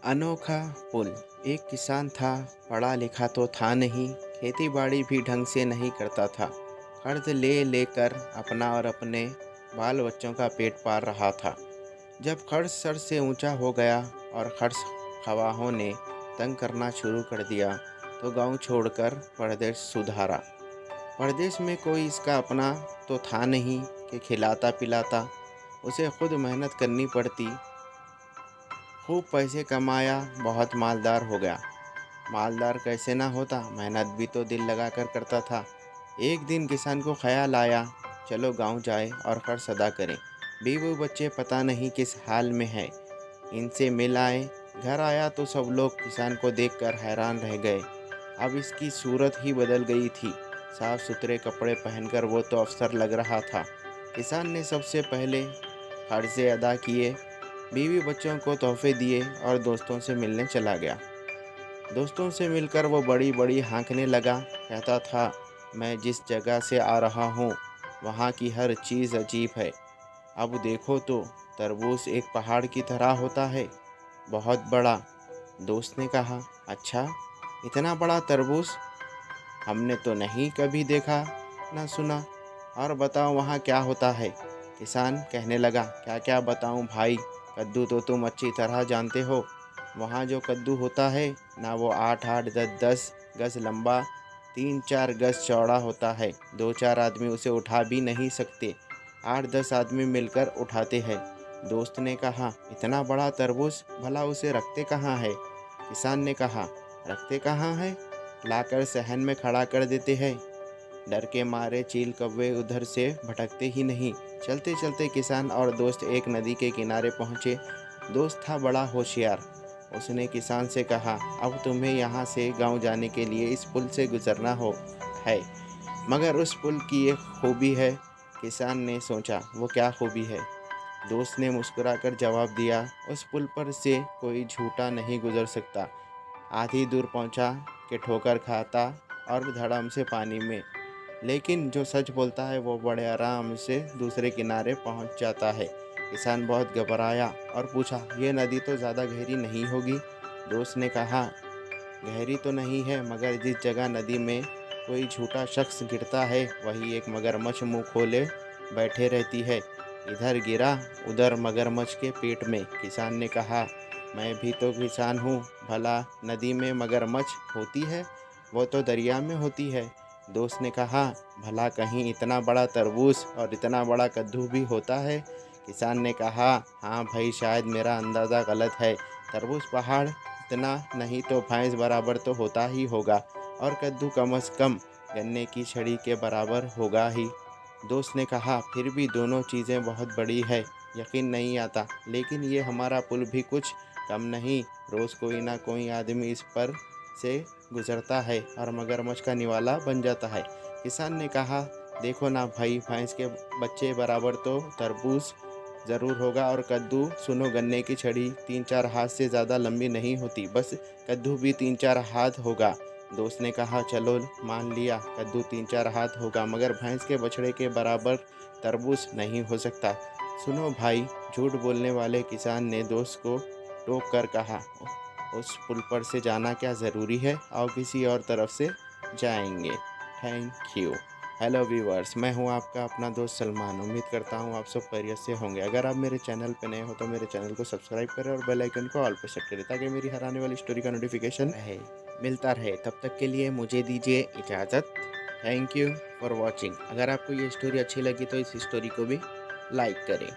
अनोखा पुल। एक किसान था, पढ़ा लिखा तो था नहीं, खेती बाड़ी भी ढंग से नहीं करता था। कर्ज ले लेकर अपना और अपने बाल बच्चों का पेट पाल रहा था। जब कर्ज सर से ऊंचा हो गया और खर्च खवाहों ने तंग करना शुरू कर दिया, तो गांव छोड़कर परदेश सुधारा। परदेश में कोई इसका अपना तो था नहीं कि खिलाता पिलाता, उसे खुद मेहनत करनी पड़ती। खूब पैसे कमाया, बहुत मालदार हो गया। मालदार कैसे ना होता, मेहनत भी तो दिल लगा कर करता था। एक दिन किसान को ख्याल आया, चलो गांव जाए और कर्ज अदा करें। बीवी बच्चे पता नहीं किस हाल में है, इनसे मिल आए। घर आया तो सब लोग किसान को देखकर हैरान रह गए। अब इसकी सूरत ही बदल गई थी। साफ सुथरे कपड़े पहनकर वो तो अफसर लग रहा था। किसान ने सबसे पहले कर्जे अदा किए, बीवी बच्चों को तोहफे दिए और दोस्तों से मिलने चला गया। दोस्तों से मिलकर वो बड़ी बड़ी हाँकने लगा। कहता था, मैं जिस जगह से आ रहा हूँ वहाँ की हर चीज़ अजीब है। अब देखो तो तरबूज एक पहाड़ की तरह होता है, बहुत बड़ा। दोस्त ने कहा, अच्छा, इतना बड़ा तरबूज हमने तो नहीं कभी देखा ना सुना। और बताओ वहाँ क्या होता है? किसान कहने लगा, क्या क्या बताऊँ भाई, कद्दू तो तुम अच्छी तरह जानते हो। वहाँ जो कद्दू होता है ना, वो 8-8 10-10 गज लंबा, 3-4 गज चौड़ा होता है। 2-4 आदमी उसे उठा भी नहीं सकते, 8-10 आदमी मिलकर उठाते हैं। दोस्त ने कहा, इतना बड़ा तरबूज, भला उसे रखते कहाँ है? किसान ने कहा, रखते कहाँ है, लाकर सहन में खड़ा कर देते हैं। डर के मारे चील कौवे उधर से भटकते ही नहीं। चलते चलते किसान और दोस्त एक नदी के किनारे पहुंचे। दोस्त था बड़ा होशियार। उसने किसान से कहा, अब तुम्हें यहाँ से गांव जाने के लिए इस पुल से गुजरना हो है, मगर उस पुल की एक खूबी है। किसान ने सोचा, वो क्या खूबी है? दोस्त ने मुस्कुराकर जवाब दिया, उस पुल पर से कोई झूठा नहीं गुजर सकता। आधी दूर पहुंचा कि ठोकर खाता और धड़म से पानी में, लेकिन जो सच बोलता है वो बड़े आराम से दूसरे किनारे पहुंच जाता है। किसान बहुत घबराया और पूछा, ये नदी तो ज़्यादा गहरी नहीं होगी? दोस्त ने कहा, गहरी तो नहीं है, मगर जिस जगह नदी में कोई झूठा शख्स गिरता है वही एक मगरमच्छ मुंह खोले बैठे रहती है। इधर गिरा, उधर मगरमच्छ के पेट में। किसान ने कहा, मैं भी तो किसान हूँ, भला नदी में मगरमच्छ होती है? वो तो दरिया में होती है। दोस्त ने कहा, भला कहीं इतना बड़ा तरबूज और इतना बड़ा कद्दू भी होता है? किसान ने कहा, हाँ भाई, शायद मेरा अंदाज़ा गलत है। तरबूज पहाड़ इतना नहीं तो भैंस बराबर तो होता ही होगा, और कद्दू कम से कम गन्ने की छड़ी के बराबर होगा ही। दोस्त ने कहा, फिर भी दोनों चीज़ें बहुत बड़ी है, यकीन नहीं आता। लेकिन ये हमारा पुल भी कुछ कम नहीं, रोज़ कोई ना कोई आदमी इस पर से गुजरता है और मगरमच्छ का निवाला बन जाता है। किसान ने कहा, देखो ना भाई, भैंस के बच्चे बराबर तो तरबूज ज़रूर होगा, और कद्दू सुनो, गन्ने की छड़ी 3-4 हाथ से ज़्यादा लंबी नहीं होती, बस कद्दू भी 3-4 हाथ होगा। दोस्त ने कहा, चलो मान लिया, कद्दू 3-4 हाथ होगा, मगर भैंस के बछड़े के बराबर तरबूज नहीं हो सकता। सुनो भाई, झूठ बोलने वाले किसान ने दोस्त को टोक कर कहा, उस पुल पर से जाना क्या ज़रूरी है? आओ किसी और तरफ से जाएंगे। Thank you. हेलो व्यूअर्स, मैं हूं आपका अपना दोस्त सलमान। उम्मीद करता हूं आप सब खैरियत से होंगे। अगर आप मेरे चैनल पर नए हो तो मेरे चैनल को सब्सक्राइब करें और बेल आइकन को ऑल पर सेट करें, ताकि मेरी हर आने वाली स्टोरी का नोटिफिकेशन मिलता रहे। तब तक के लिए मुझे दीजिए इजाज़त। Thank you for watching. अगर आपको ये स्टोरी अच्छी लगी तो इस स्टोरी को भी लाइक करें।